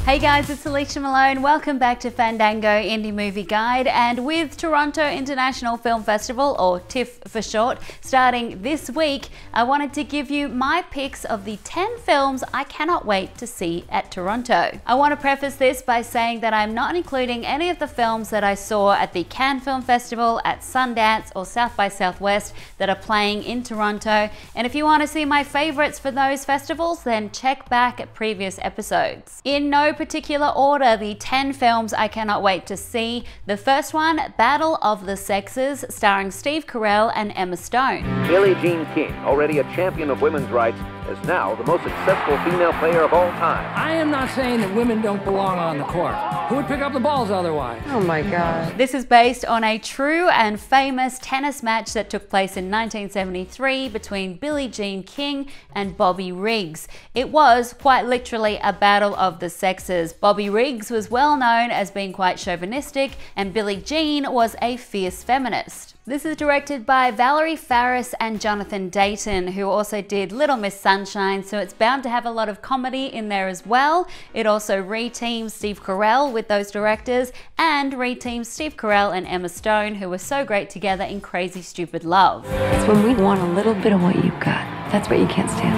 Hey guys, it's Alicia Malone. Welcome back to Fandango Indie Movie Guide. And with Toronto International Film Festival, or TIFF for short, starting this week, I wanted to give you my picks of the 10 films I cannot wait to see at Toronto. I want to preface this by saying that I'm not including any of the films that I saw at the Cannes Film Festival, at Sundance, or South by Southwest that are playing in Toronto. And if you want to see my favorites for those festivals, then check back at previous episodes. In no particular order, the 10 films I cannot wait to see. The first one, Battle of the Sexes, starring Steve Carell and Emma Stone. Billie Jean King, already a champion of women's rights, is now the most successful female player of all time. I am not saying that women don't belong on the court. Who would pick up the balls otherwise? Oh my God. This is based on a true and famous tennis match that took place in 1973 between Billie Jean King and Bobby Riggs. It was quite literally a battle of the sexes. Bobby Riggs was well known as being quite chauvinistic, and Billie Jean was a fierce feminist. This is directed by Valerie Faris and Jonathan Dayton, who also did Little Miss Sunshine, so it's bound to have a lot of comedy in there as well. It also reteams Steve Carell with those directors, and reteams Steve Carell and Emma Stone, who were so great together in Crazy Stupid Love. It's when we want a little bit of what you've got. That's what you can't stand.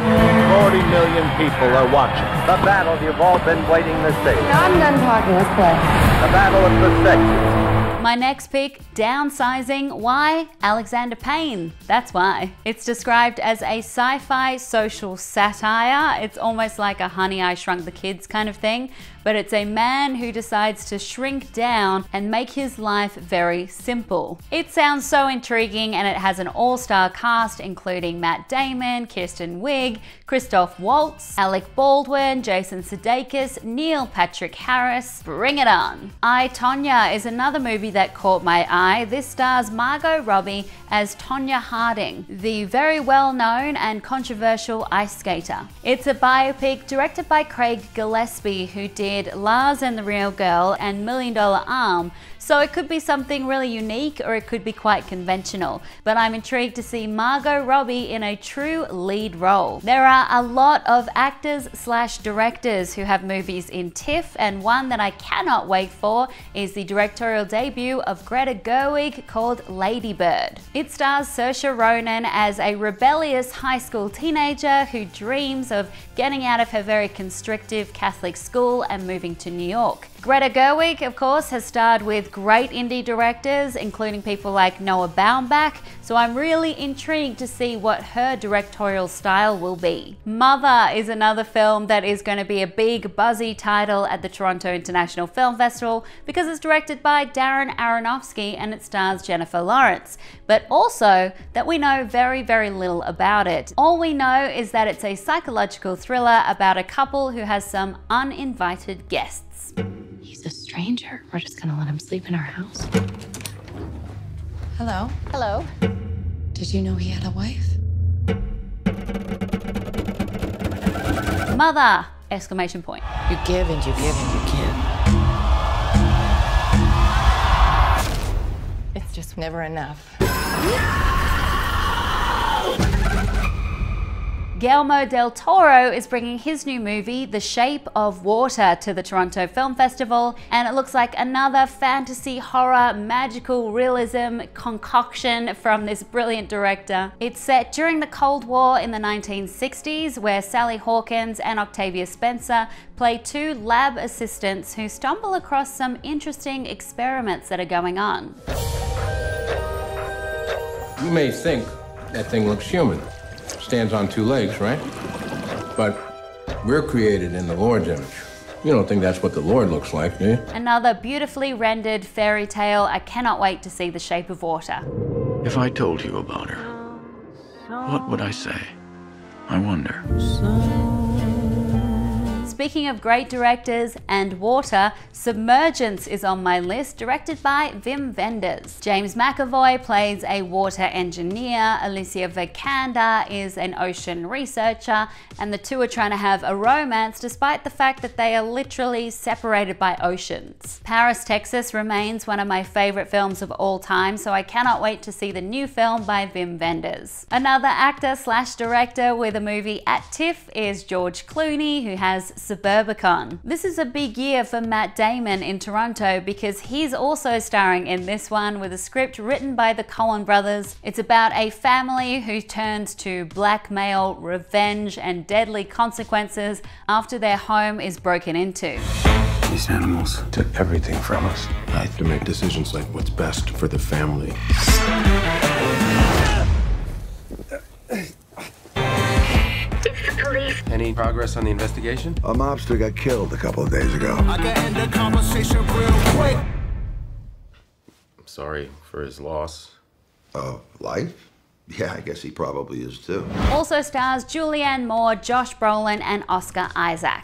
40 million people are watching. The battle you've all been waiting to see. No, I'm done talking. Let's play. The battle of the sexes. My next pick, Downsizing. Why? Alexander Payne. That's why. It's described as a sci-fi social satire. It's almost like a Honey, I Shrunk the Kids kind of thing, but it's a man who decides to shrink down and make his life very simple. It sounds so intriguing, and it has an all-star cast including Matt Damon, Kirsten Wiig, Christoph Waltz, Alec Baldwin, Jason Sudeikis, Neil Patrick Harris. Bring it on. I, Tonya is another movie that caught my eye. This stars Margot Robbie as Tonya Harding, the very well-known and controversial ice skater. It's a biopic directed by Craig Gillespie, who did Lars and the Real Girl and $1 Million Arm, so it could be something really unique or it could be quite conventional. But I'm intrigued to see Margot Robbie in a true lead role. There are a lot of actors/directors who have movies in TIFF, and one that I cannot wait for is the directorial debut of Greta Gerwig called Lady Bird. It stars Saoirse Ronan as a rebellious high school teenager who dreams of getting out of her very constrictive Catholic school and moving to New York. Greta Gerwig, of course, has starred with great indie directors, including people like Noah Baumbach, so I'm really intrigued to see what her directorial style will be. Mother is another film that is going to be a big, buzzy title at the Toronto International Film Festival because it's directed by Darren Aronofsky and it stars Jennifer Lawrence, but also that we know very, very little about it. All we know is that it's a psychological thriller about a couple who has some uninvited guests. He's a stranger. We're just gonna let him sleep in our house. Hello. Hello. Did you know he had a wife? Mother! Exclamation point. You give and you give and you give. It's just never enough. Guillermo del Toro is bringing his new movie, The Shape of Water, to the Toronto Film Festival, and it looks like another fantasy, horror, magical realism concoction from this brilliant director. It's set during the Cold War in the 1960s, where Sally Hawkins and Octavia Spencer play two lab assistants who stumble across some interesting experiments that are going on. You may think that thing looks human. Stands on two legs, right? But we're created in the Lord's image. You don't think that's what the Lord looks like, do you? Another beautifully rendered fairy tale. I cannot wait to see The Shape of Water. If I told you about her, what would I say? I wonder. Speaking of great directors and water, Submergence is on my list, directed by Wim Wenders. James McAvoy plays a water engineer, Alicia Vikander is an ocean researcher, and the two are trying to have a romance despite the fact that they are literally separated by oceans. Paris, Texas remains one of my favorite films of all time, so I cannot wait to see the new film by Wim Wenders. Another actor/director with a movie at TIFF is George Clooney, who has SUBURBICON. This is a big year for Matt Damon in Toronto because he's also starring in this one with a script written by the Coen brothers. It's about a family who turns to blackmail, revenge, and deadly consequences after their home is broken into. These animals took everything from us. I have to make decisions like what's best for the family. It's the police. Any progress on the investigation? A mobster got killed a couple of days ago. I can end the conversation real quick. I'm sorry for his loss. Life? Yeah, I guess he probably is too. Also stars Julianne Moore, Josh Brolin, and Oscar Isaac.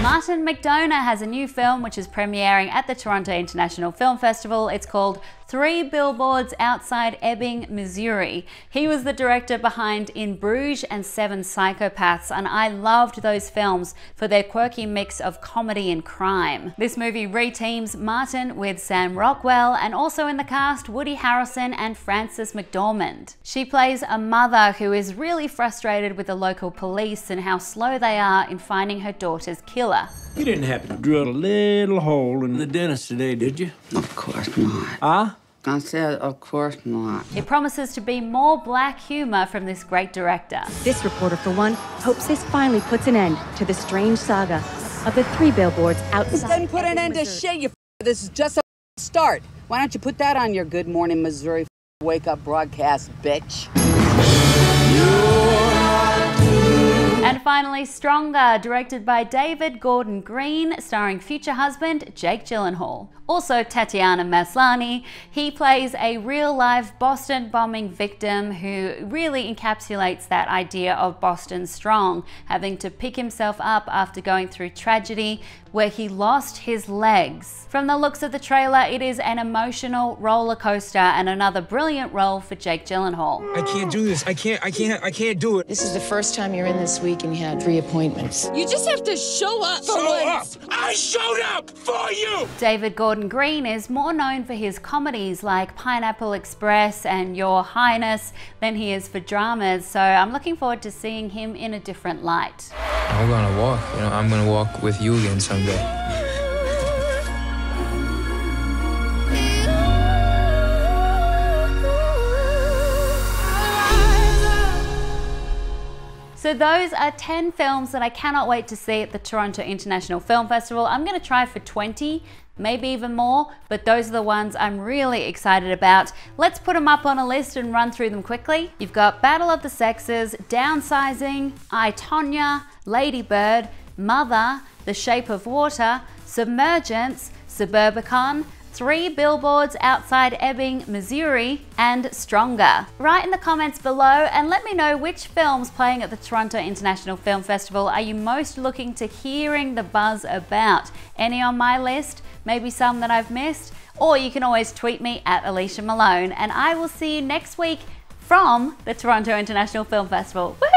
Martin McDonagh has a new film which is premiering at the Toronto International Film Festival. It's called 3 Billboards Outside Ebbing, Missouri. He was the director behind In Bruges and 7 Psychopaths, and I loved those films for their quirky mix of comedy and crime. This movie reteams Martin with Sam Rockwell, and also in the cast Woody Harrelson and Frances McDormand. She plays a mother who is really frustrated with the local police and how slow they are in finding her daughter's killer. You didn't happen to drill a little hole in the dentist today, did you? Of course not. Huh? I said, of course not. It promises to be more black humor from this great director. This reporter, for one, hopes this finally puts an end to the strange saga of the 3 billboards outside. This doesn't put an end to shit, you This is just a start. Why don't you put that on your Good Morning Missouri wake up broadcast, bitch? And finally, Stronger, directed by David Gordon Green, starring future husband Jake Gyllenhaal. Also Tatiana Maslany. He plays a real-life Boston bombing victim who really encapsulates that idea of Boston strong, having to pick himself up after going through tragedy where he lost his legs. From the looks of the trailer, it is an emotional roller coaster and another brilliant role for Jake Gyllenhaal. I can't do this. I can't do it. This is the first time you're in this week and you had 3 appointments. You just have to show up for once. I showed up for you! David Gordon Green is more known for his comedies like Pineapple Express and Your Highness than he is for dramas, so I'm looking forward to seeing him in a different light. I'm gonna walk, I'm gonna walk with you again someday. So those are 10 films that I cannot wait to see at the Toronto International Film Festival. I'm going to try for 20, maybe even more, but those are the ones I'm really excited about. Let's put them up on a list and run through them quickly. You've got Battle of the Sexes, Downsizing, I, Tonya, Lady Bird, Mother, The Shape of Water, Submergence, Suburbicon, 3 Billboards Outside Ebbing, Missouri, and Stronger. Write in the comments below and let me know which films playing at the Toronto International Film Festival are you most looking to hearing the buzz about. Any on my list, maybe some that I've missed, or you can always tweet me at Alicia Malone, and I will see you next week from the Toronto International Film Festival. Woohoo!